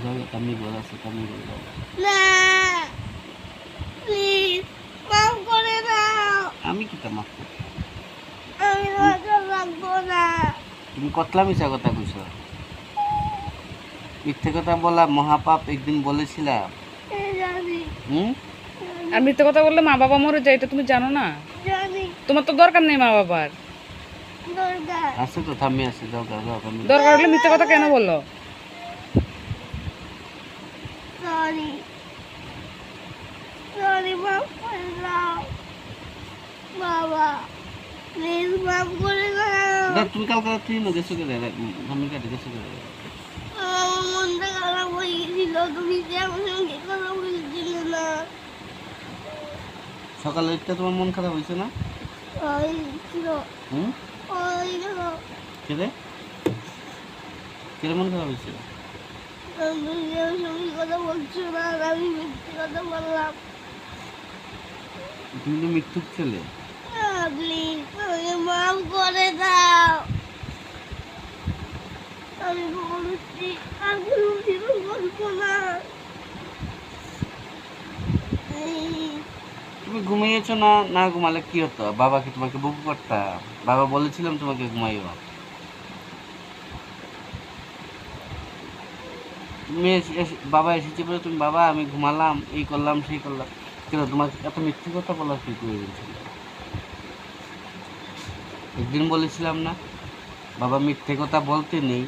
যাও কামনি বল আছে কামনি বল যাও না প্লিজ মাফ করে দাও আমি কিটা মাফ করব আমি লজ্জা লাগবো না তুমি কতলা মিছা কথা কইছো মিথ্যে কথা বলা মহাপাপ একদিন বলেছিলাম জানি হুম আর মিথ্যে কথা বললে মা বাবা মরে যায়, এটা তুমি জানো না? জানি তোমার তো দরকার নেই মা বাবার। দরকার আছে তো থামি আছে যাও যাও যাও কামনি দরকার হলে মিথ্যে কথা কেন বললো? সরি সরি মাফ করে দাও বাবা প্লিজ মাফ করে দাও না তুমি কালকে রাত্রি না গেছো কে থামি কাটে গেছো কে আমার মনটা খারাপ হয়ে গেছিল তুমি যে আমার সঙ্গে কথা বলছিলে না সকালে উঠতে তোমার মন খারাপ হয়েছে না ওই ছিল হুম ওই গেল কেরে কেরে মন খারাপ হয়েছে তুমি যে আমার সঙ্গে কথা বলছো না আর আমি মিথ্যে কথা বললাম তুমি তো মৃত্যুর ছেলে প্লিজ আমাকে মাফ করে দাও আমি বলছি আর কোনো জীবন বলবো না Please, তুমি ঘুমিয়েছো না না ঘুমালে কি হতো বাবা কি তোমাকে বুক করতাম বাবা বলেছিলাম তোমাকে ঘুমাইও তুমি বাবা এসেছে বলে তুমি বাবা আমি ঘুমালাম এই করলাম সেই করলাম কেন তোমাকে এত মিথ্যে কথা বলার কি প্রয়োজন ছিল একদিন বলেছিলাম না বাবা মিথ্যে কথা বলতে নেই